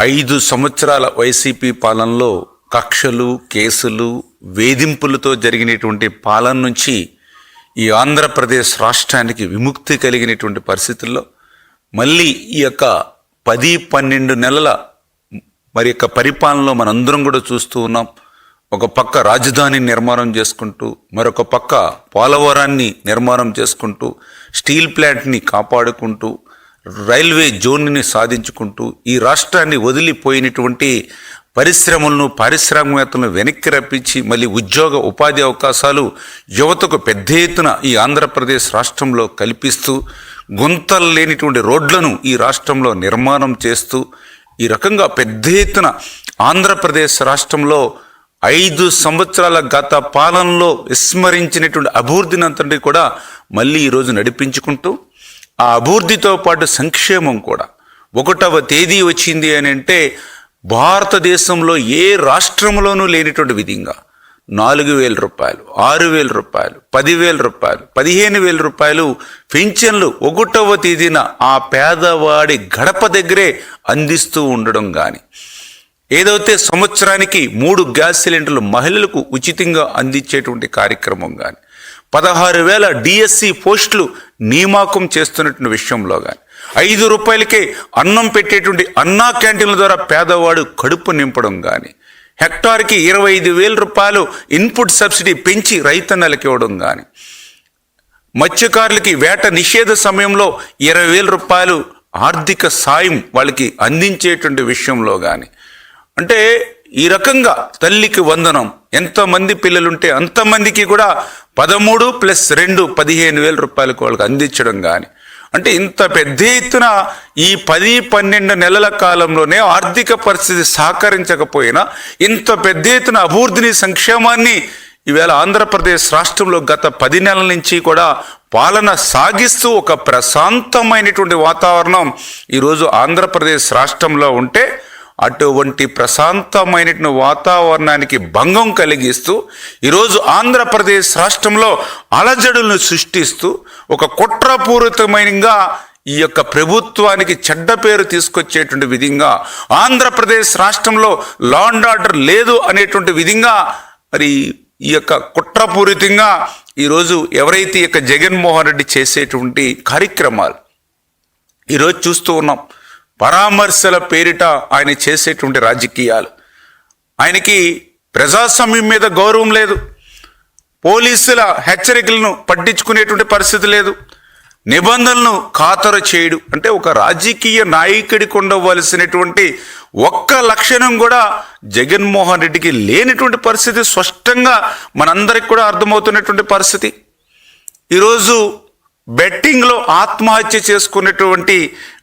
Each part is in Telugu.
5 సంవత్సరాల వైసీపీ పాలనలో కక్షలు, కేసులు, వేధింపులతో జరిగినటువంటి పాలన నుంచి ఈ ఆంధ్రప్రదేశ్ రాష్ట్రానికి విముక్తి కలిగినటువంటి పరిస్థితుల్లో మళ్ళీ ఈ యొక్క 10-12 నెలల మరి యొక్క పరిపాలనలో మనందరం కూడా చూస్తూ ఉన్నాం. ఒక పక్క రాజధాని నిర్మాణం చేసుకుంటూ, మరొక పక్క పోలవరాన్ని నిర్మాణం చేసుకుంటూ, స్టీల్ ప్లాంట్ని కాపాడుకుంటూ, రైల్వే జోన్ని సాధించుకుంటూ ఈ రాష్ట్రాన్ని వదిలిపోయినటువంటి పరిశ్రమలను, పారిశ్రామికవేత్తలను వెనక్కి రప్పించి మళ్ళీ ఉద్యోగ ఉపాధి అవకాశాలు యువతకు పెద్ద ఎత్తున ఈ ఆంధ్రప్రదేశ్ రాష్ట్రంలో కల్పిస్తూ, గుంతలు లేనిటువంటి రోడ్లను ఈ రాష్ట్రంలో నిర్మాణం చేస్తూ, ఈ రకంగా పెద్ద ఎత్తున ఆంధ్రప్రదేశ్ రాష్ట్రంలో 5 సంవత్సరాల గత పాలనలో విస్మరించినటువంటి అభివృద్ధిని అంతటి కూడా మళ్ళీ ఈరోజు నడిపించుకుంటూ, ఆ అభివృద్ధితో పాటు సంక్షేమం కూడా 1వ తేదీ వచ్చింది అని అంటే భారతదేశంలో ఏ రాష్ట్రంలోనూ లేనిటువంటి విధంగా 4,000 రూపాయలు, 6,000 రూపాయలు, 10,000 రూపాయలు, 15,000 రూపాయలు పెన్షన్లు 1వ తేదీన ఆ పేదవాడి గడప దగ్గరే అందిస్తూ ఉండడం కానీ, ఏదైతే సంవత్సరానికి 3 గ్యాస్ సిలిండర్లు మహిళలకు ఉచితంగా అందించేటువంటి కార్యక్రమం కానీ, 16,000 డిఎస్సి పోస్టులు నియామకం చేస్తున్నటువంటి విషయంలో కానీ, 5 రూపాయలకే అన్నం పెట్టేటువంటి అన్నా క్యాంటీన్ల ద్వారా పేదవాడు కడుపు నింపడం కానీ, హెక్టార్కి 25,000 రూపాయలు ఇన్పుట్ సబ్సిడీ పెంచి రైతన్నలకు ఇవ్వడం కానీ, మత్స్యకారులకి వేట నిషేధ సమయంలో 20,000 రూపాయలు ఆర్థిక సాయం వాళ్ళకి అందించేటువంటి విషయంలో కానీ, అంటే ఈ రకంగా తల్లికి వందనం, ఎంతమంది పిల్లలుంటే అంతమందికి కూడా 13 + 2 15,000 రూపాయలకు వాళ్ళకి అందించడం కానీ, అంటే ఇంత పెద్ద ఎత్తున ఈ 10-12 నెలల కాలంలోనే ఆర్థిక పరిస్థితి సహకరించకపోయినా ఇంత పెద్ద ఎత్తున అభివృద్ధిని, సంక్షేమాన్ని ఈవేళ ఆంధ్రప్రదేశ్ రాష్ట్రంలో గత 10 నెలల నుంచి కూడా పాలన సాగిస్తూ ఒక ప్రశాంతమైనటువంటి వాతావరణం ఈరోజు ఆంధ్రప్రదేశ్ రాష్ట్రంలో ఉంటే, అటువంటి ప్రశాంతమైనటువంటి వాతావరణానికి భంగం కలిగిస్తూ ఈరోజు ఆంధ్రప్రదేశ్ రాష్ట్రంలో అలజడులను సృష్టిస్తూ ఒక కుట్రపూరితమైనగా ఈ యొక్క ప్రభుత్వానికి చెడ్డ పేరు తీసుకొచ్చేటువంటి విధంగా, ఆంధ్రప్రదేశ్ రాష్ట్రంలో లా అండ్ ఆర్డర్ లేదు అనేటువంటి విధంగా మరి ఈ యొక్క కుట్రపూరితంగా ఈరోజు ఎవరైతే ఈ యొక్క జగన్మోహన్ రెడ్డి చేసేటువంటి కార్యక్రమాలు ఈరోజు చూస్తూ ఉన్నాం. పరామర్శల పేరిట ఆయన చేసేటువంటి రాజకీయాలు, ఆయనకి ప్రజాస్వామ్యం మీద గౌరవం లేదు, పోలీసుల హెచ్చరికలను పట్టించుకునేటువంటి పరిస్థితి లేదు, నిబంధనలను ఖాతరు చేయడు. అంటే ఒక రాజకీయ నాయకుడికి ఉండవలసినటువంటి ఒక్క లక్షణం కూడా జగన్మోహన్ రెడ్డికి లేనిటువంటి పరిస్థితి స్పష్టంగా మనందరికి కూడా అర్థమవుతున్నటువంటి పరిస్థితి. ఈరోజు బెట్టింగ్లో ఆత్మహత్య చేసుకున్నటువంటి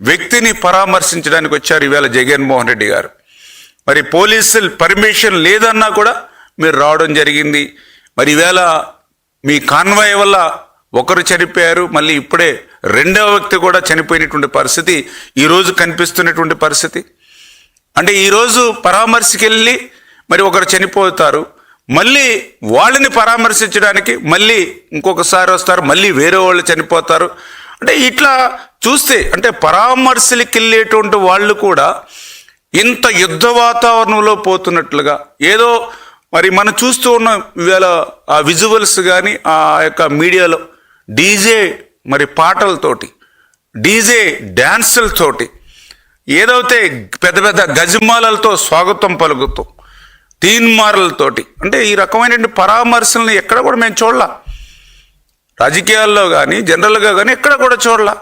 వ్యక్తిని పరామర్శించడానికి వచ్చారు ఈవేళ జగన్మోహన్ రెడ్డి గారు. మరి పోలీసులు పర్మిషన్ లేదన్నా కూడా మీరు రావడం జరిగింది. మరి ఈవేళ మీ కాన్వాయ్ వల్ల ఒకరు చనిపోయారు, మళ్ళీ ఇప్పుడే 2వ వ్యక్తి కూడా చనిపోయినటువంటి పరిస్థితి ఈరోజు కనిపిస్తున్నటువంటి పరిస్థితి. అంటే ఈరోజు పరామర్శకి వెళ్ళి మరి ఒకరు చనిపోతారు, మళ్ళీ వాళ్ళని పరామర్శించడానికి మళ్ళీ ఇంకొకసారి వస్తారు, మళ్ళీ వేరే వాళ్ళు చనిపోతారు. అంటే ఇట్లా చూస్తే అంటే పరామర్శలకి వెళ్ళేటువంటి వాళ్ళు కూడా ఇంత యుద్ధ వాతావరణంలో పోతున్నట్లుగా ఏదో మరి మనం చూస్తూ ఉన్నాం. ఇవాళ ఆ విజువల్స్ కానీ ఆ యొక్క మీడియాలో డీజే మరి పాటలతోటి, డీజే డ్యాన్సులతోటి, ఏదైతే పెద్ద పెద్ద గజమాలతో స్వాగతం పలుకుతూ, తీన్మార్లతోటి, అంటే ఈ రకమైన పరామర్శలను ఎక్కడ కూడా మేము చూడలా. రాజకీయాల్లో కానీ జనరల్గా కానీ ఎక్కడ కూడా చూడలా.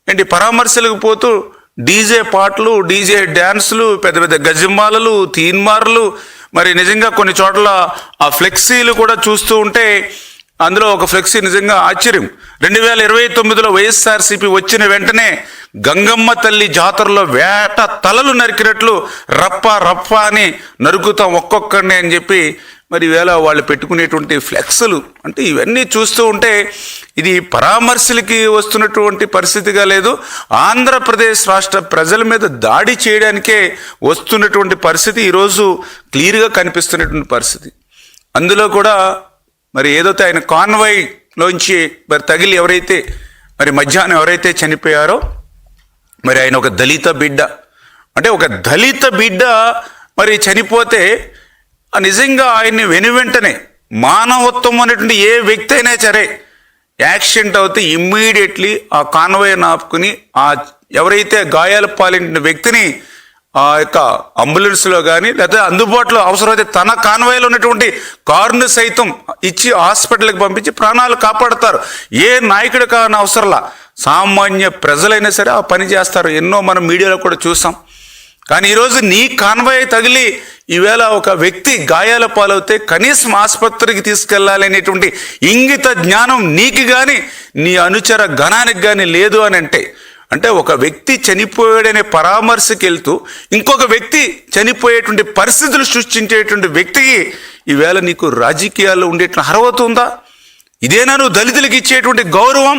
ఏంటి పరామర్శలకు పోతూ డీజే పాటలు, డీజే డ్యాన్సులు, పెద్ద పెద్ద గజమాలలు, తీన్మార్లు, మరి నిజంగా కొన్ని చోట్ల ఆ ఫ్లెక్సీలు కూడా చూస్తూ ఉంటే అందులో ఒక ఫ్లెక్సీ నిజంగా ఆశ్చర్యం. 2029లో వైఎస్ఆర్సీపీ వచ్చిన వెంటనే గంగమ్మ తల్లి జాతరలో వేట తలలు నరికినట్లు రప్ప రప్ప అని నరుకుతాం ఒక్కొక్కడిని అని చెప్పి మరి వేళ వాళ్ళు పెట్టుకునేటువంటి ఫ్లెక్సులు, అంటే ఇవన్నీ చూస్తూ ఉంటే ఇది పరామర్శలకి వస్తున్నటువంటి పరిస్థితిగా లేదు, ఆంధ్రప్రదేశ్ రాష్ట్ర ప్రజల మీద దాడి చేయడానికే వస్తున్నటువంటి పరిస్థితి ఈరోజు క్లియర్గా కనిపిస్తున్నటువంటి పరిస్థితి. అందులో కూడా మరి ఏదైతే ఆయన కాన్వాయ్లోంచి మరి తగిలి ఎవరైతే మరి మధ్యాహ్నం ఎవరైతే చనిపోయారో మరి ఆయన ఒక దళిత బిడ్డ, అంటే ఒక దళిత బిడ్డ మరి చనిపోతే నిజంగా ఆయన్ని వెనువెంటనే మానవత్వం అనేటువంటి ఏ వ్యక్తి అయినా సరే యాక్సిడెంట్ అవుతే ఇమ్మీడియట్లీ ఆ కాన్వాయ్ని ఆపుకుని ఆ ఎవరైతే గాయాలు పాలిన వ్యక్తిని ఆ యొక్క అంబులెన్స్లో కానీ లేదా అందుబాటులో అవసరమైతే తన కాన్వాయ్లో ఉన్నటువంటి కారుని సైతం ఇచ్చి హాస్పిటల్కి పంపించి ప్రాణాలు కాపాడుతారు. ఏ నాయకుడు కాని అవసరంలా సామాన్య ప్రజలైనా సరే ఆ పని చేస్తారు. ఎన్నో మనం మీడియాలో కూడా చూసాం. కానీ ఈరోజు నీ కాన్వాయ్ తగిలి ఈవేళ ఒక వ్యక్తి గాయాల పాలవుతే కనీసం ఆసుపత్రికి తీసుకెళ్లాలనేటువంటి ఇంగిత జ్ఞానం నీకు కానీ నీ అనుచర గణానికి కానీ లేదు అని అంటే ఒక వ్యక్తి చనిపోయాడనే పరామర్శకి వెళ్తూ ఇంకొక వ్యక్తి చనిపోయేటువంటి పరిస్థితులు సృష్టించేటువంటి వ్యక్తికి ఈవేళ నీకు రాజకీయాల్లో ఉండేటువంటి అర్హత ఉందా? ఇదేనా నువ్వు దళితులకు ఇచ్చేటువంటి గౌరవం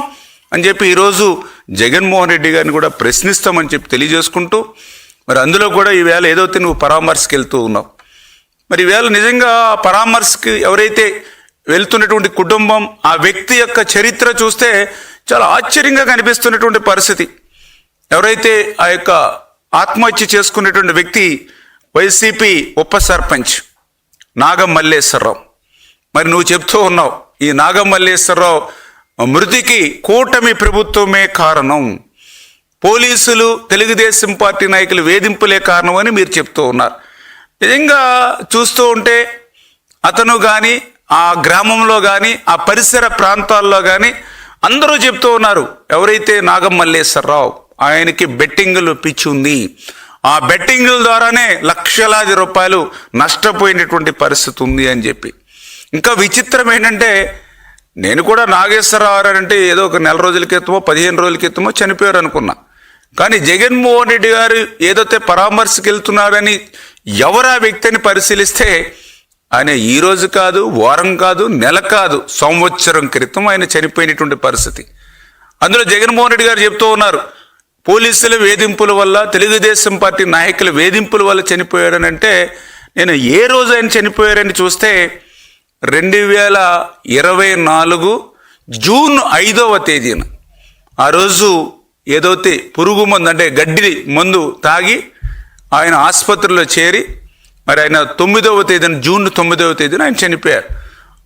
అని చెప్పి ఈరోజు జగన్మోహన్ రెడ్డి గారిని కూడా ప్రశ్నిస్తామని చెప్పి తెలియజేసుకుంటూ, మరి అందులో కూడా ఈవేళ ఏదైతే నువ్వు పరామర్శకి వెళ్తూ ఉన్నావు, మరి ఈవేళ నిజంగా ఆ పరామర్శకి ఎవరైతే వెళ్తున్నటువంటి కుటుంబం ఆ వ్యక్తి యొక్క చరిత్ర చూస్తే చాలా ఆశ్చర్యంగా కనిపిస్తున్నటువంటి పరిస్థితి. ఎవరైతే ఆ యొక్క ఆత్మహత్య చేసుకునేటువంటి వ్యక్తి వైసీపీ ఉప సర్పంచ్ నాగం మల్లేశ్వరరావు. మరి నువ్వు చెప్తూ ఉన్నావు ఈ నాగం మల్లేశ్వరరావు మృతికి కూటమి ప్రభుత్వమే కారణం, పోలీసులు తెలుగుదేశం పార్టీ నాయకులు వేధింపులే కారణం అని మీరు చెప్తూ ఉన్నారు. నిజంగా చూస్తూ ఉంటే అతను కానీ ఆ గ్రామంలో కానీ ఆ పరిసర ప్రాంతాల్లో కానీ అందరూ చెప్తూ ఉన్నారు ఎవరైతే నాగం మల్లేశ్వరరావు ఆయనకి బెట్టింగులు పిచ్చి ఉంది, ఆ బెట్టింగుల ద్వారానే లక్షలాది రూపాయలు నష్టపోయినటువంటి పరిస్థితి ఉంది అని చెప్పి. ఇంకా విచిత్రం ఏంటంటే నేను కూడా నాగేశ్వరరావు అంటే ఏదో ఒక నెల రోజుల క్రితమో 15 రోజుల క్రితమో చనిపోయారు అనుకున్నా. కానీ జగన్మోహన్ రెడ్డి గారు ఏదైతే పరామర్శకు వెళ్తున్నారని ఎవరు ఆ వ్యక్తిని పరిశీలిస్తే ఆయన ఈ రోజు కాదు, వారం కాదు, నెల కాదు, సంవత్సరం క్రితం ఆయన చనిపోయినటువంటి పరిస్థితి. అందులో జగన్మోహన్ రెడ్డి గారు చెప్తూ ఉన్నారు పోలీసుల వేధింపుల వల్ల తెలుగుదేశం పార్టీ నాయకుల వేధింపుల వల్ల చనిపోయాడని. అంటే నేను ఏ రోజు ఆయన చనిపోయారని చూస్తే 2024 జూన్ 5వ తేదీన ఆ రోజు ఏదైతే పురుగు మందు అంటే గడ్డి మందు తాగి ఆయన ఆసుపత్రిలో చేరి మరి ఆయన 9వ తేదీన జూన్ 9వ తేదీన ఆయన చనిపోయారు.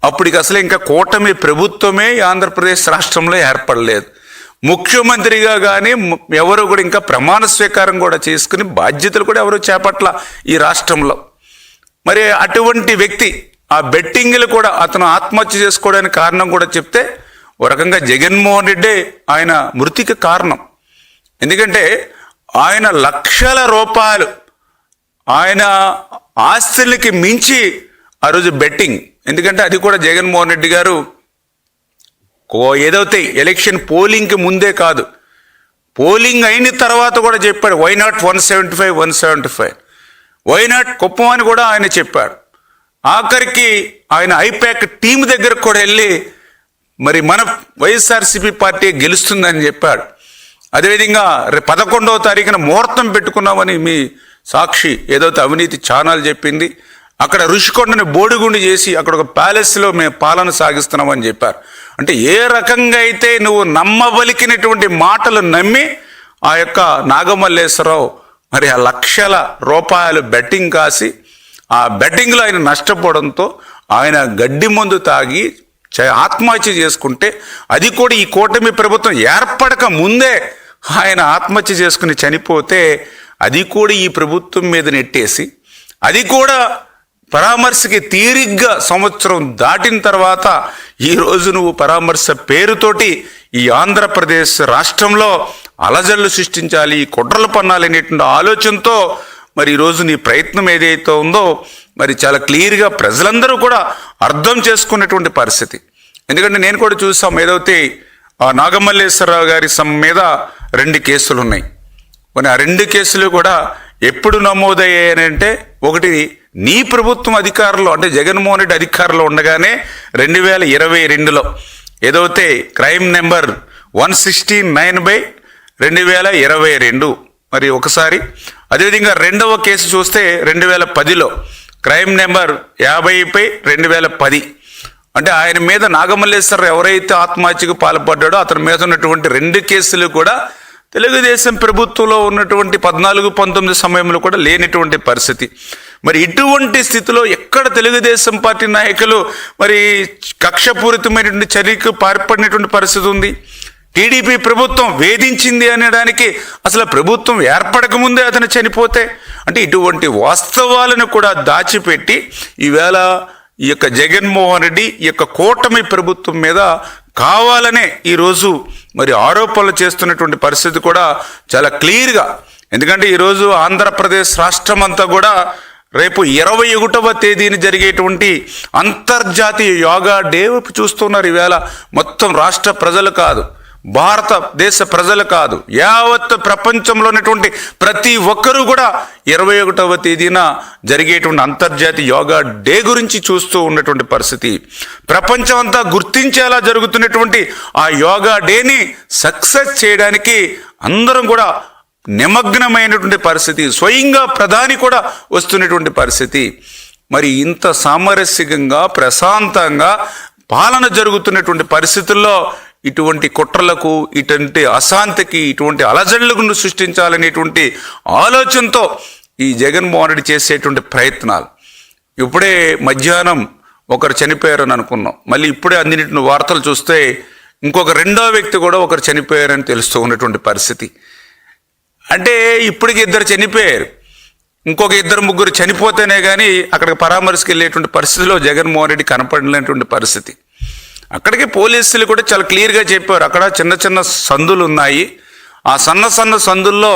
అప్పటికి అసలు ఇంకా కూటమి ప్రభుత్వమే ఆంధ్రప్రదేశ్ రాష్ట్రంలో ఏర్పడలేదు. ముఖ్యమంత్రిగా కానీ ఎవరు కూడా ఇంకా ప్రమాణ స్వీకారం కూడా చేసుకుని బాధ్యతలు కూడా ఎవరు చేపట్ల ఈ రాష్ట్రంలో. మరి అటువంటి వ్యక్తి ఆ బెట్టింగ్లు కూడా అతను ఆత్మహత్య చేసుకోవడానికి కారణం కూడా చెప్తే ఓ రకంగా జగన్మోహన్ రెడ్డి ఆయన మృతికి కారణం. ఎందుకంటే ఆయన లక్షల రూపాయలు ఆయన ఆస్తులకి మించి ఆ రోజు బెట్టింగ్, ఎందుకంటే అది కూడా జగన్మోహన్ రెడ్డి గారు ఏదైతే ఎలక్షన్ పోలింగ్కి ముందే కాదు పోలింగ్ అయిన తర్వాత కూడా చెప్పాడు why not 175 why not Kuppam అని కూడా ఆయన చెప్పాడు. ఆఖరికి ఆయన ఐపాక్ టీం దగ్గరకు కూడా వెళ్ళి మరి మన వైఎస్ఆర్సీపీ పార్టీ గెలుస్తుందని చెప్పాడు. అదేవిధంగా 11వ తారీఖున ముహూర్తం పెట్టుకున్నామని మీ సాక్షి ఏదైతే అవినీతి ఛానల్ చెప్పింది. అక్కడ ఋషికొండని బోడిగుండి చేసి అక్కడ ఒక ప్యాలెస్లో మేము పాలన సాగిస్తున్నామని చెప్పారు. అంటే ఏ రకంగా అయితే నువ్వు నమ్మబలికినటువంటి మాటలు నమ్మి ఆ యొక్క నాగమల్లేశ్వరరావు మరి ఆ లక్షల రూపాయలు బెట్టింగ్ కాసి ఆ బెట్టింగ్లో ఆయన నష్టపోవడంతో ఆయన గడ్డి మందు తాగి ఆత్మహత్య చేసుకుంటే, అది కూడా ఈ కూటమి ప్రభుత్వం ఏర్పడక ముందే ఆయన ఆత్మహత్య చేసుకుని చనిపోతే అది కూడా ఈ ప్రభుత్వం మీద నెట్టేసి, అది కూడా పరామర్శకి తీరిగ్గా సంవత్సరం దాటిన తర్వాత ఈరోజు నువ్వు పరామర్శ పేరుతోటి ఈ ఆంధ్రప్రదేశ్ రాష్ట్రంలో అలజడులు సృష్టించాలి, కుట్రలు పన్నాలనేటువంటి ఆలోచనతో మరి ఈరోజు నీ ప్రయత్నం ఏదైతే ఉందో మరి చాలా క్లియర్గా ప్రజలందరూ కూడా అర్థం చేసుకున్నటువంటి పరిస్థితి. ఎందుకంటే నేను కూడా చూసాం ఏదైతే ఆ నాగమల్లేశ్వరరావు గారి మీద 2 కేసులు ఉన్నాయి. మరి ఆ 2 కేసులు కూడా ఎప్పుడు నమోదయ్యాయంటే, ఒకటి నీ ప్రభుత్వం అధికారంలో అంటే జగన్మోహన్ రెడ్డి అధికారంలో ఉండగానే 2022లో ఏదైతే క్రైమ్ నెంబర్ 169/2022 మరి ఒకసారి. అదేవిధంగా 2వ కేసు చూస్తే 2010లో క్రైమ్ నెంబర్ 50/2010. అంటే ఆయన మీద నాగమల్లేశ్వరరావు ఎవరైతే ఆత్మహత్యకు పాల్పడ్డాడో అతని మీద ఉన్నటువంటి 2 కేసులు కూడా తెలుగుదేశం ప్రభుత్వంలో ఉన్నటువంటి 14-19 సమయంలో కూడా లేనటువంటి పరిస్థితి. మరి ఇటువంటి స్థితిలో ఎక్కడ తెలుగుదేశం పార్టీ నాయకులు మరి కక్షపూరితమైనటువంటి చర్యకు పాల్పడినటువంటి పరిస్థితి ఉంది? టీడీపీ ప్రభుత్వం వేధించింది అనడానికి అసలు ప్రభుత్వం ఏర్పడకముందే అతను చనిపోతే, అంటే ఇటువంటి వాస్తవాలను కూడా దాచిపెట్టి ఈవేళ ఈ యొక్క జగన్మోహన్ రెడ్డి ఈ యొక్క కూటమి ప్రభుత్వం మీద కావాలనే ఈరోజు మరి ఆరోపణలు చేస్తున్నటువంటి పరిస్థితి కూడా చాలా క్లియర్గా. ఎందుకంటే ఈరోజు ఆంధ్రప్రదేశ్ రాష్ట్రం అంతా కూడా రేపు 21వ తేదీని జరిగేటువంటి అంతర్జాతీయ యోగా డే చూస్తున్నారు. ఈవేళ మొత్తం రాష్ట్ర ప్రజలు కాదు, భారతదేశ ప్రజలు కాదు, యావత్ ప్రపంచంలో ఉన్నటువంటి ప్రతి ఒక్కరూ కూడా 21వ తేదీన జరిగేటువంటి అంతర్జాతీయ యోగా డే గురించి చూస్తూ ఉన్నటువంటి పరిస్థితి. ప్రపంచం అంతా గుర్తించేలా జరుగుతున్నటువంటి ఆ యోగా డేని సక్సెస్ చేయడానికి అందరం కూడా నిమగ్నమైనటువంటి పరిస్థితి. స్వయంగా ప్రధాని కూడా వస్తున్నటువంటి పరిస్థితి. మరి ఇంత సామరస్యంగా ప్రశాంతంగా పాలన జరుగుతున్నటువంటి పరిస్థితుల్లో ఇటువంటి కుట్రలకు, ఇటువంటి అశాంతికి, ఇటువంటి అలజడులను సృష్టించాలనేటువంటి ఆలోచనతో ఈ జగన్మోహన్ రెడ్డి చేసేటువంటి ప్రయత్నాలు. ఇప్పుడే మధ్యాహ్నం ఒకరు చనిపోయారని అనుకున్నాం, మళ్ళీ ఇప్పుడే అందినటువంటి వార్తలు చూస్తే ఇంకొక రెండో వ్యక్తి కూడా ఒకరు చనిపోయారని తెలుస్తూ ఉన్నటువంటి పరిస్థితి. అంటే ఇప్పటికి 2 చనిపోయారు, ఇంకొక 2-3 చనిపోతేనే కానీ అక్కడికి పరామర్శకు వెళ్ళేటువంటి పరిస్థితిలో జగన్మోహన్ రెడ్డి కనపడలేనటువంటి పరిస్థితి. అక్కడికి పోలీసులు కూడా చాలా క్లియర్గా చెప్పారు, అక్కడ చిన్న చిన్న సందులు ఉన్నాయి, ఆ సన్న సందుల్లో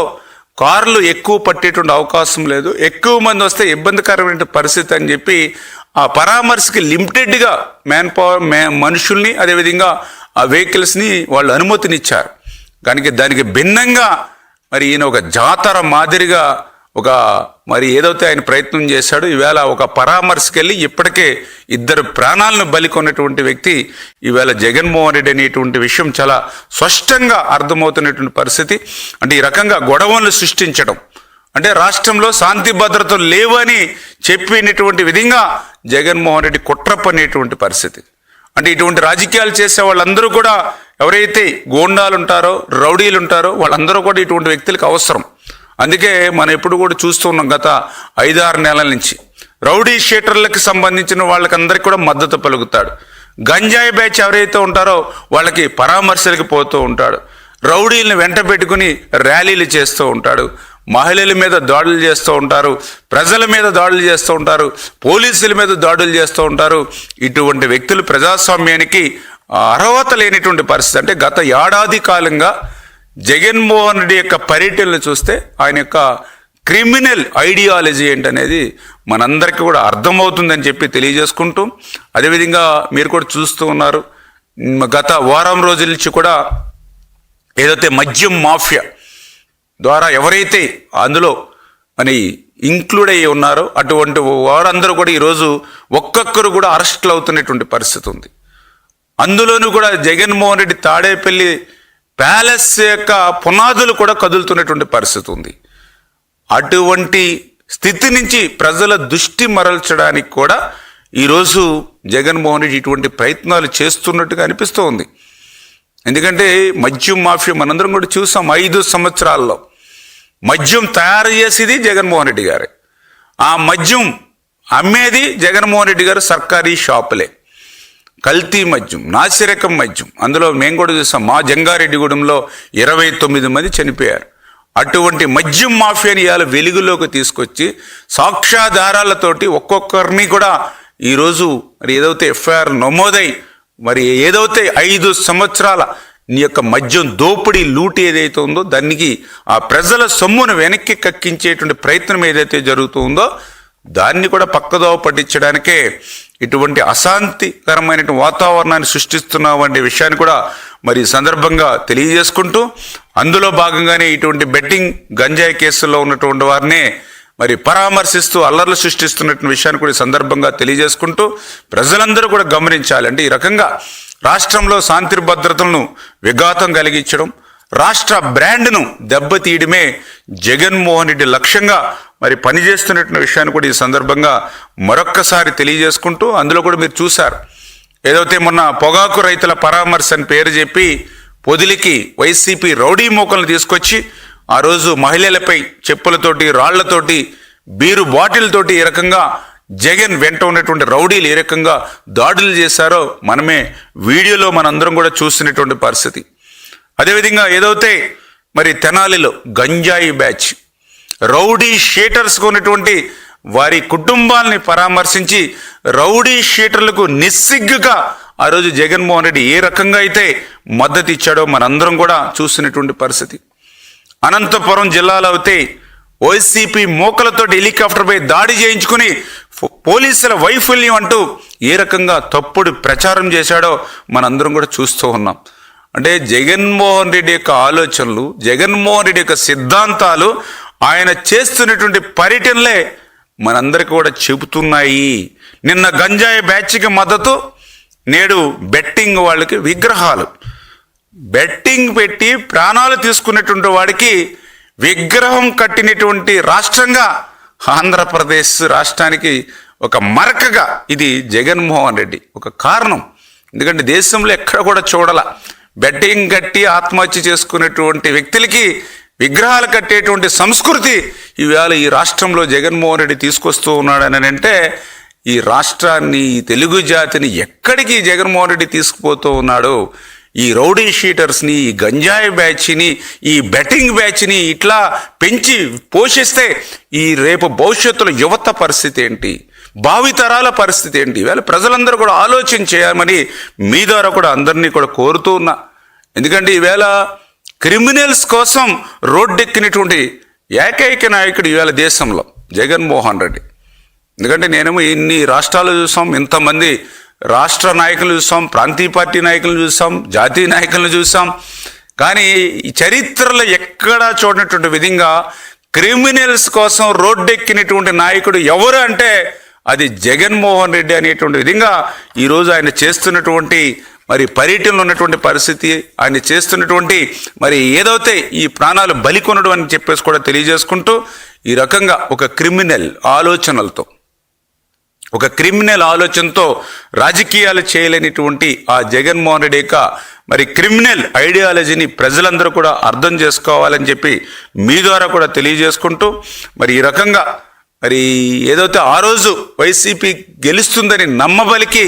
కార్లు ఎక్కువ పట్టేటువంటి అవకాశం లేదు, ఎక్కువ మంది వస్తే ఇబ్బందికరమైన పరిస్థితి అని చెప్పి ఆ పరామర్శకి లిమిటెడ్గా మ్యాన్ పవర్ మనుషుల్ని అదేవిధంగా ఆ వెహికల్స్ని వాళ్ళు అనుమతినిచ్చారు. కానీ దానికి భిన్నంగా మరి ఈయన ఒక జాతర మాదిరిగా ఒక మరి ఏదైతే ఆయన ప్రయత్నం చేశాడో, ఈవేళ ఒక పరామర్శకి వెళ్ళి ఇప్పటికే 2 ప్రాణాలను బలికొన్నటువంటి వ్యక్తి ఈవేళ జగన్మోహన్ రెడ్డి అనేటువంటి విషయం చాలా స్పష్టంగా అర్థమవుతున్నటువంటి పరిస్థితి. అంటే ఈ రకంగా గొడవలను సృష్టించడం, అంటే రాష్ట్రంలో శాంతి భద్రతలు లేవని చెప్పినటువంటి విధంగా జగన్మోహన్ రెడ్డి కుట్ర పనేటువంటి పరిస్థితి. అంటే ఇటువంటి రాజకీయాలు చేసే వాళ్ళందరూ కూడా ఎవరైతే గోండాలు ఉంటారో, రౌడీలు ఉంటారో వాళ్ళందరూ కూడా ఇటువంటి వ్యక్తులకు అవసరం. అందుకే మనం ఎప్పుడు కూడా చూస్తూ ఉన్నాం గత 5-6 నెలల నుంచి రౌడీ షీటర్లకు సంబంధించిన వాళ్ళకందరికీ కూడా మద్దతు పలుకుతాడు. గంజాయి బ్యాచ్ ఎవరైతే ఉంటారో వాళ్ళకి పరామర్శలకు పోతూ ఉంటాడు, రౌడీలను వెంట పెట్టుకుని ర్యాలీలు చేస్తూ ఉంటాడు, మహిళల మీద దాడులు చేస్తూ ఉంటారు, ప్రజల మీద దాడులు చేస్తూ ఉంటారు, పోలీసుల మీద దాడులు చేస్తూ ఉంటారు. ఇటువంటి వ్యక్తులు ప్రజాస్వామ్యానికి అర్హత లేనిటువంటి పరిస్థితి. అంటే గత ఏడాది కాలంగా జగన్మోహన్ రెడ్డి యొక్క పర్యటనలు చూస్తే ఆయన యొక్క క్రిమినల్ ఐడియాలజీ ఏంటనేది మనందరికీ కూడా అర్థమవుతుందని చెప్పి తెలియజేసుకుంటూ, అదేవిధంగా మీరు కూడా చూస్తూ ఉన్నారు గత వారం రోజుల నుంచి కూడా ఏదైతే మద్యం మాఫియా ద్వారా ఎవరైతే అందులో మరి ఇంక్లూడ్ అయ్యి ఉన్నారో అటువంటి వారందరూ కూడా ఈరోజు ఒక్కొక్కరు కూడా అరెస్టులు అవుతున్నటువంటి పరిస్థితి ఉంది. అందులోనూ కూడా జగన్మోహన్ రెడ్డి తాడేపల్లి ప్యాలెస్ యొక్క పునాదులు కూడా కదులుతున్నటువంటి పరిస్థితి ఉంది. అటువంటి స్థితి నుంచి ప్రజల దృష్టి మరల్చడానికి కూడా ఈరోజు జగన్మోహన్ రెడ్డి ఇటువంటి ప్రయత్నాలు చేస్తున్నట్టుగా అనిపిస్తూ ఉంది. ఎందుకంటే మద్యం మాఫియా మనందరం కూడా చూసాం. 5 సంవత్సరాల్లో మద్యం తయారు చేసేది జగన్మోహన్ రెడ్డి గారే, ఆ మద్యం అమ్మేది జగన్మోహన్ రెడ్డి గారు సర్కారీ షాపులే. కల్తీ మద్యం, నాసిరకం మద్యం, అందులో మేము కూడా చూసాం మా జంగారెడ్డిగూడెంలో 29 మంది చనిపోయారు. అటువంటి మద్యం మాఫియాని ఇవాళ వెలుగులోకి తీసుకొచ్చి సాక్ష్యాధారాలతోటి ఒక్కొక్కరిని కూడా ఈరోజు మరి ఏదైతే ఎఫ్ఐఆర్ నమోదై మరి ఏదైతే 5 సంవత్సరాల నీ యొక్క మద్యం దోపిడీ లూటి ఏదైతే ఉందో దానికి ఆ ప్రజల సొమ్మును వెనక్కి కక్కించేటువంటి ప్రయత్నం ఏదైతే జరుగుతుందో దాన్ని కూడా పక్కదోవ పట్టించడానికే ఇటువంటి అశాంతికరమైనటువంటి వాతావరణాన్ని సృష్టిస్తున్నామనే విషయాన్ని కూడా మరి సందర్భంగా తెలియజేసుకుంటూ, అందులో భాగంగానే ఇటువంటి బెట్టింగ్ గంజాయి కేసుల్లో ఉన్నటువంటి వారినే మరి పరామర్శిస్తూ అల్లర్లు సృష్టిస్తున్నటువంటి విషయాన్ని కూడా సందర్భంగా తెలియజేసుకుంటూ ప్రజలందరూ కూడా గమనించాలి. అంటే ఈ రకంగా రాష్ట్రంలో శాంతి భద్రతలను విఘాతం కలిగించడం, రాష్ట్ర బ్రాండ్ను దెబ్బతీయడమే జగన్మోహన్ రెడ్డి లక్ష్యంగా మరి పనిచేస్తున్నటువంటి విషయాన్ని కూడా ఈ సందర్భంగా మరొక్కసారి తెలియజేసుకుంటూ, అందులో కూడా మీరు చూశారు ఏదైతే మొన్న పొగాకు రైతుల పరామర్శ అని పేరు చెప్పి పొదిలికి వైసీపీ రౌడీ మూకలను తీసుకొచ్చి ఆ రోజు మహిళలపై చెప్పులతోటి రాళ్లతోటి బీరు బాటిల్తోటి ఏ రకంగా జగన్ వెంట ఉన్నటువంటి రౌడీలు ఏ రకంగా దాడులు చేశారో మనమే వీడియోలో మనందరం కూడా చూసినటువంటి పరిస్థితి. అదేవిధంగా ఏదైతే మరి తెనాలిలో గంజాయి బ్యాచ్ రౌడీ షీటర్స్కు ఉన్నటువంటి వారి కుటుంబాలని పరామర్శించి రౌడీ షీటర్లకు నిస్సిగ్గుగా ఆ రోజు జగన్మోహన్ రెడ్డి ఏ రకంగా అయితే మద్దతు ఇచ్చాడో మనందరం కూడా చూసినటువంటి పరిస్థితి. అనంతపురం జిల్లాలో అయితే వైసీపీ మోకలతో హెలికాప్టర్పై దాడి చేయించుకుని పోలీసుల వైఫల్యం అంటూ ఏ రకంగా తప్పుడు ప్రచారం చేశాడో మనందరం కూడా చూస్తూ ఉన్నాం. అంటే జగన్మోహన్ రెడ్డి యొక్క ఆలోచనలు, జగన్మోహన్ రెడ్డి యొక్క సిద్ధాంతాలు, ఆయన చేస్తున్నటువంటి పర్యటనలే మనందరికీ కూడా చెబుతున్నాయి. నిన్న గంజాయి బ్యాచ్కి మద్దతు, నేడు బెట్టింగ్ వాళ్ళకి విగ్రహాలు. బెట్టింగ్ పెట్టి ప్రాణాలు తీసుకున్నటువంటి వాడికి విగ్రహం కట్టినటువంటి రాష్ట్రంగా ఆంధ్రప్రదేశ్ రాష్ట్రానికి ఒక మరకగా ఇది జగన్మోహన్ రెడ్డి ఒక కారణం. ఎందుకంటే దేశంలో ఎక్కడ కూడా చూడాల బెట్టింగ్ కట్టి ఆత్మహత్య చేసుకునేటువంటి వ్యక్తులకి విగ్రహాలు కట్టేటువంటి సంస్కృతి ఇవాళ ఈ రాష్ట్రంలో జగన్మోహన్ రెడ్డి తీసుకొస్తూ ఉన్నాడని అంటే ఈ రాష్ట్రాన్ని, ఈ తెలుగు జాతిని ఎక్కడికి జగన్మోహన్ రెడ్డి తీసుకుపోతూ ఉన్నాడో, ఈ రౌడీ షీటర్స్ని, ఈ గంజాయి బ్యాచ్ని, ఈ బెట్టింగ్ బ్యాచ్ని ఇట్లా పెంచి పోషిస్తే ఈ రేపు భవిష్యత్తులో యువత పరిస్థితి ఏంటి, భావితరాల పరిస్థితి ఏంటి, ఇవాళ ప్రజలందరూ కూడా ఆలోచన చేయాలని మీ ద్వారా కూడా అందరినీ కూడా కోరుతూ ఉన్నా. ఎందుకంటే ఈవేళ క్రిమినల్స్ కోసం రోడ్డెక్కినటువంటి ఏకైక నాయకుడు ఈవేళ దేశంలో జగన్మోహన్ రెడ్డి. ఎందుకంటే నేనేమో ఇన్ని రాష్ట్రాలు చూసాం, ఇంతమంది రాష్ట్ర నాయకులు చూసాం, ప్రాంతీయ పార్టీ నాయకులు చూసాం, జాతీయ నాయకులను చూసాం, కానీ ఈ చరిత్రలో ఎక్కడా చూడనటువంటి విధంగా క్రిమినల్స్ కోసం రోడ్డెక్కినటువంటి నాయకుడు ఎవరు అంటే అది జగన్మోహన్ రెడ్డి అనేటువంటి విధంగా ఈరోజు ఆయన చేస్తున్నటువంటి మరి పర్యటనలో ఉన్నటువంటి పరిస్థితి, ఆయన చేస్తున్నటువంటి మరి ఏదైతే ఈ ప్రాణాలు బలి కొనడం అని చెప్పేసి కూడా తెలియజేసుకుంటూ ఈ రకంగా ఒక క్రిమినల్ ఆలోచనతో రాజకీయాలు చేయలేనిటువంటి ఆ జగన్మోహన్ రెడ్డి యొక్క మరి క్రిమినల్ ఐడియాలజీని ప్రజలందరూ కూడా అర్థం చేసుకోవాలని చెప్పి మీ ద్వారా కూడా తెలియజేసుకుంటూ మరి ఈ రకంగా మరి ఏదైతే ఆ రోజు వైసీపీ గెలుస్తుందని నమ్మబలికి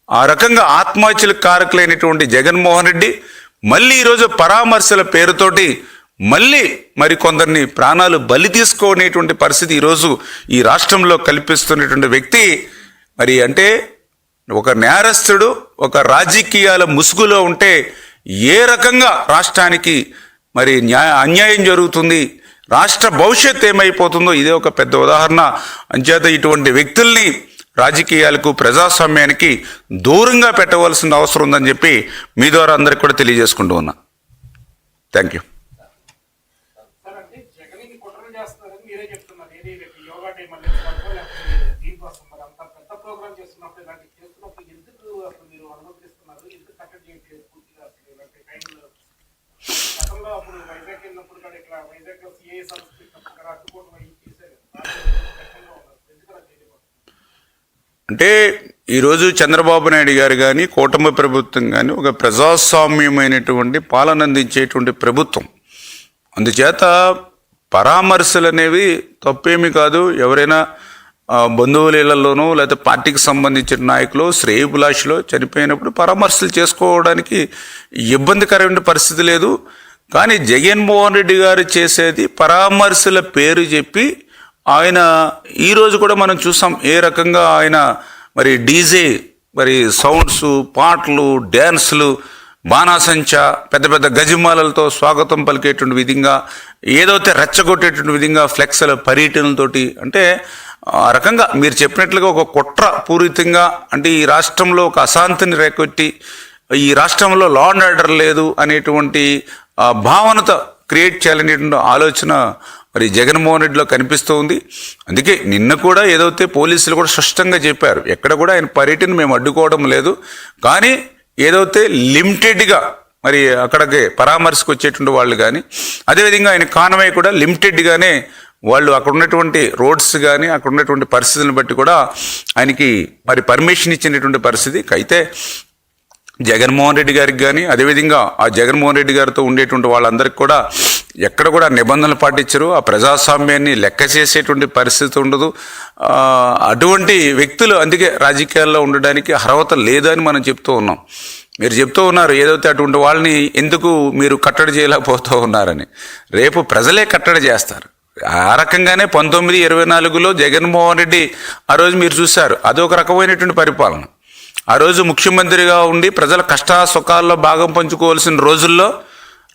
ఆ రకంగా ఆత్మహత్యలకు కారకులైనటువంటి జగన్మోహన్ రెడ్డి మళ్ళీ ఈరోజు పరామర్శల పేరుతోటి మళ్ళీ మరి కొందరిని ప్రాణాలు బలి తీసుకునేటువంటి పరిస్థితి ఈరోజు ఈ రాష్ట్రంలో కల్పిస్తున్నటువంటి వ్యక్తి మరి అంటే ఒక నేరస్తుడు ఒక రాజకీయాల ముసుగులో ఉంటే ఏ రకంగా రాష్ట్రానికి మరి అన్యాయం జరుగుతుంది, రాష్ట్ర భవిష్యత్తు ఏమైపోతుందో ఇదే ఒక పెద్ద ఉదాహరణ. అంచేత ఇటువంటి వ్యక్తుల్ని రాజకీయాలకు, ప్రజాస్వామ్యానికి దూరంగా పెట్టవలసిన అవసరం ఉందని చెప్పి మీ ద్వారా అందరికి కూడా తెలియజేసుకుంటూ ఉన్నా. Thank you. అంటే ఈరోజు చంద్రబాబు నాయుడు గారు కానీ కూటమి ప్రభుత్వం కానీ ఒక ప్రజాస్వామ్యమైనటువంటి పాలన అందించేటువంటి ప్రభుత్వం. అందుచేత పరామర్శలు అనేవి తప్పేమీ కాదు. ఎవరైనా బంధువుల ఇళ్లలోనూ లేకపోతే పార్టీకి సంబంధించిన నాయకులు శ్రేయభిలాషులు చనిపోయినప్పుడు పరామర్శలు చేసుకోవడానికి ఇబ్బందికరమైన పరిస్థితి లేదు. కానీ జగన్మోహన్ రెడ్డి గారు చేసేది పరామర్శల పేరు చెప్పి ఆయన ఈరోజు కూడా మనం చూసాం ఏ రకంగా ఆయన మరి డీజే మరి సౌండ్స్, పాటలు, డ్యాన్సులు, బాణాసంచా, పెద్ద పెద్ద గజమాలలతో స్వాగతం పలికేటువంటి విధంగా ఏదైతే రెచ్చగొట్టేటువంటి విధంగా ఫ్లెక్స్ల పర్యటనలతోటి అంటే ఆ రకంగా మీరు చెప్పినట్లుగా ఒక కుట్ర పూరితంగా అంటే ఈ రాష్ట్రంలో ఒక అశాంతిని రేకొట్టి ఈ రాష్ట్రంలో లా అండ్ ఆర్డర్ లేదు అనేటువంటి భావనతో క్రియేట్ చేయాలనేటువంటి ఆలోచన మరి జగన్మోహన్ రెడ్డిలో కనిపిస్తూ ఉంది. అందుకే నిన్న కూడా ఏదైతే పోలీసులు కూడా స్పష్టంగా చెప్పారు, ఎక్కడ కూడా ఆయన పర్యటన మేము అడ్డుకోవడం లేదు, కానీ ఏదైతే లిమిటెడ్గా మరి అక్కడికి పరామర్శకు వచ్చేటువంటి వాళ్ళు కానీ అదేవిధంగా ఆయన కాన్వాయ్ కూడా లిమిటెడ్గానే వాళ్ళు అక్కడ ఉన్నటువంటి రోడ్స్ కానీ అక్కడ ఉన్నటువంటి పరిస్థితులను బట్టి కూడా ఆయనకి మరి పర్మిషన్ ఇచ్చినటువంటి పరిస్థితి. అయితే జగన్మోహన్ రెడ్డి గారికి కానీ, అదేవిధంగా ఆ జగన్మోహన్ రెడ్డి గారితో ఉండేటువంటి వాళ్ళందరికీ కూడా ఎక్కడ కూడా నిబంధనలు పాటించరు, ఆ ప్రజాస్వామ్యాన్ని లెక్క చేసేటువంటి పరిస్థితి ఉండదు. అటువంటి వ్యక్తులు అందుకే రాజకీయాల్లో ఉండడానికి అర్హత లేదని మనం చెప్తూ ఉన్నాం. మీరు చెప్తూ ఉన్నారు ఏదైతే అటువంటి వాళ్ళని ఎందుకు మీరు కట్టడి చేయలేకపోతూ ఉన్నారని. రేపు ప్రజలే కట్టడి చేస్తారు. ఆ రకంగానే 1924లో జగన్మోహన్ రెడ్డి ఆ రోజు మీరు చూశారు, అదొక రకమైనటువంటి పరిపాలన. ఆ రోజు ముఖ్యమంత్రిగా ఉండి ప్రజల కష్ట సుఖాల్లో భాగం పంచుకోవాల్సిన రోజుల్లో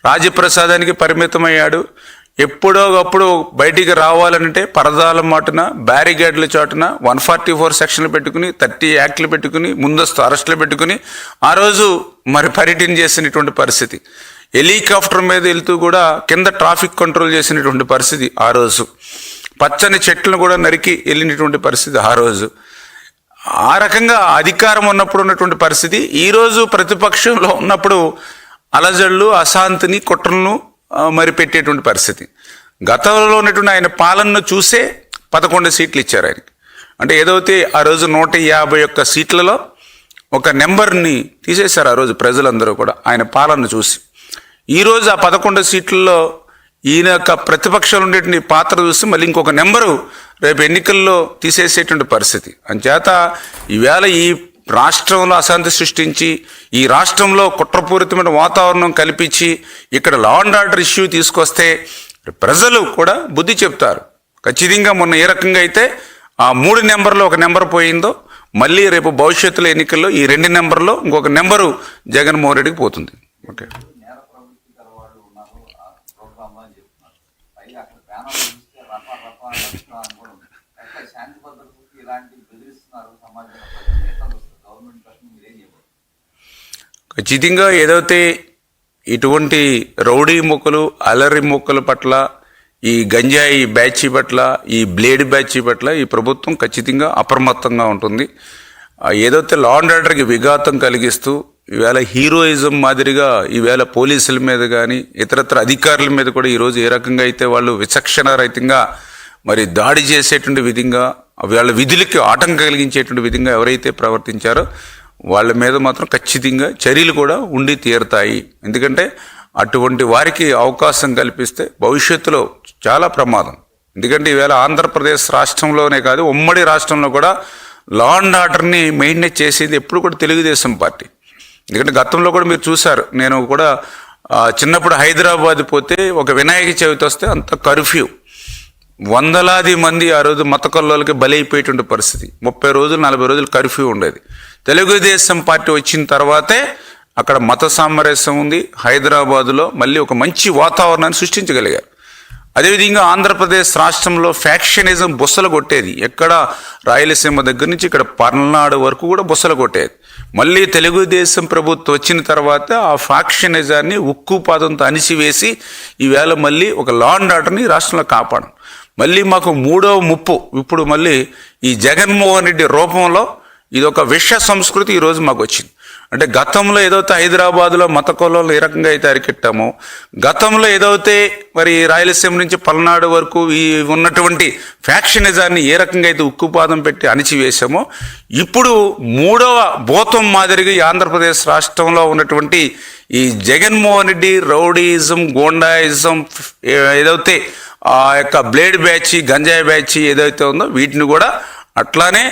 రాజప్రసాదానికి పరిమితమయ్యాడు. ఎప్పుడో అప్పుడు బయటికి రావాలంటే పరదాల మాటున, బ్యారిగేడ్ల చాటున 144 సెక్షన్లు పెట్టుకుని, 30 యాక్ట్లు పెట్టుకుని, ముందస్తు అరెస్టులు పెట్టుకుని ఆ రోజు మరి పర్యటన చేసినటువంటి పరిస్థితి. హెలికాప్టర్ మీద వెళ్తూ కూడా కింద ట్రాఫిక్ కంట్రోల్ చేసినటువంటి పరిస్థితి ఆ రోజు. పచ్చని చెట్లను కూడా నరికి వెళ్ళినటువంటి పరిస్థితి ఆ రోజు. ఆ రకంగా అధికారం ఉన్నప్పుడు ఉన్నటువంటి పరిస్థితి. ఈరోజు ప్రతిపక్షంలో ఉన్నప్పుడు అలజడులు, అశాంతిని, కుట్రలను మరి పెట్టేటువంటి పరిస్థితి. గతంలో ఉన్నటువంటి ఆయన పాలనను చూసే 11 సీట్లు ఇచ్చారు ఆయనకి. అంటే ఏదైతే ఆ రోజు 151 సీట్లలో ఒక నెంబర్ని తీసేశారు ఆ రోజు ప్రజలందరూ కూడా ఆయన పాలన చూసి. ఈరోజు ఆ 11 సీట్లలో ఈయన యొక్క ప్రతిపక్షంలో ఉండేటువంటి పాత్ర చూసి మళ్ళీ ఇంకొక నెంబరు రేపు ఎన్నికల్లో తీసేసేటువంటి పరిస్థితి. అంచేత ఈవేళ ఈ రాష్ట్రంలో అశాంతి సృష్టించి, ఈ రాష్ట్రంలో కుట్రపూరితమైన వాతావరణం కల్పించి, ఇక్కడ లా అండ్ ఆర్డర్ ఇష్యూ తీసుకొస్తే ప్రజలు కూడా బుద్ధి చెప్తారు. ఖచ్చితంగా మొన్న ఏ రకంగా అయితే ఆ 3 నెంబర్లో ఒక నెంబర్ పోయిందో, మళ్ళీ రేపు భవిష్యత్తులో ఎన్నికల్లో ఈ 2 నెంబర్లో ఇంకొక నెంబరు జగన్మోహన్ రెడ్డికి పోతుంది. ఓకే, ఖచ్చితంగా ఏదైతే ఇటువంటి రౌడీ మొక్కలు, అలరి మొక్కల పట్ల, ఈ గంజాయి బ్యాచ్ పట్ల, ఈ బ్లేడ్ బ్యాచ్ పట్ల ఈ ప్రభుత్వం ఖచ్చితంగా అప్రమత్తంగా ఉంటుంది. ఏదైతే లా అండ్ ఆర్డర్కి విఘాతం కలిగిస్తూ ఈవేళ హీరోయిజం మాదిరిగా ఈవేళ పోలీసుల మీద కానీ ఇతరత్ర అధికారుల మీద కూడా ఈరోజు ఏ రకంగా అయితే వాళ్ళు విచక్షణ రహితంగా మరి దాడి చేసేటువంటి విధంగా, వాళ్ళ విధులకి ఆటంకం కలిగించేటువంటి విధంగా ఎవరైతే ప్రవర్తించారో వాళ్ళ మీద మాత్రం ఖచ్చితంగా చర్యలు కూడా ఉండి తీరుతాయి. ఎందుకంటే అటువంటి వారికి అవకాశం కల్పిస్తే భవిష్యత్తులో చాలా ప్రమాదం. ఎందుకంటే ఈవేళ ఆంధ్రప్రదేశ్ రాష్ట్రంలోనే కాదు, ఉమ్మడి రాష్ట్రంలో కూడా లా అండ్ ఆర్డర్ని మెయింటైన్ చేసేది ఎప్పుడు కూడా తెలుగుదేశం పార్టీ. ఎందుకంటే గతంలో కూడా మీరు చూశారు, నేను కూడా చిన్నప్పుడు హైదరాబాద్ పోతే ఒక వినాయక చవితి వస్తే అంత కర్ఫ్యూ, వందలాది మంది ఆ రోజు మత కల్లోలకి బలైపోయేటువంటి పరిస్థితి. 30 రోజులు 40 రోజులు కర్ఫ్యూ ఉండేది. తెలుగుదేశం పార్టీ వచ్చిన తర్వాతే అక్కడ మత సామరస్యం ఉంది. హైదరాబాదులో మళ్ళీ ఒక మంచి వాతావరణాన్ని సృష్టించగలిగారు. అదేవిధంగా ఆంధ్రప్రదేశ్ రాష్ట్రంలో ఫ్యాక్షనిజం బుస్సలు కొట్టేది. ఎక్కడ రాయలసీమ దగ్గర నుంచి ఇక్కడ పల్నాడు వరకు కూడా బుస్సలు కొట్టేది. మళ్ళీ తెలుగుదేశం ప్రభుత్వం వచ్చిన తర్వాత ఆ ఫ్యాక్షనిజాన్ని ఉక్కుపాదంతో అణిచివేసి ఈవేళ మళ్ళీ ఒక లా అండ్ ఆర్డర్ని రాష్ట్రంలో కాపాడం. మళ్ళీ మాకు 3వ ముప్పు ఇప్పుడు మళ్ళీ ఈ జగన్మోహన్ రెడ్డి రూపంలో ఇదొక విష సంస్కృతి ఈరోజు మాకు వచ్చింది. అంటే గతంలో ఏదైతే హైదరాబాద్లో మత కొలను ఏ రకంగా అయితే అరికెట్టామో, గతంలో ఏదైతే మరి రాయలసీమ నుంచి పల్నాడు వరకు ఈ ఉన్నటువంటి ఫ్యాక్షనిజాన్ని ఏ రకంగా అయితే ఉక్కుపాదం పెట్టి అణిచివేశామో, ఇప్పుడు 3వ భూతం మాదిరిగా ఈ ఆంధ్రప్రదేశ్ రాష్ట్రంలో ఉన్నటువంటి ఈ జగన్మోహన్ రెడ్డి రౌడీయిజం, గోండాయిజం, ఏదైతే ఆ యొక్క బ్లేడ్ బ్యాచ్, గంజాయి బ్యాచ్ ఏదైతే ఉందో వీటిని కూడా అట్లానే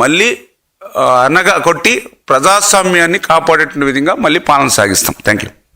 మళ్ళీ అనగా కొట్టి ప్రజాస్వామ్యాన్ని కాపాడేటువంటి విధంగా మళ్ళీ పాలన సాగిస్తాం. Thank you.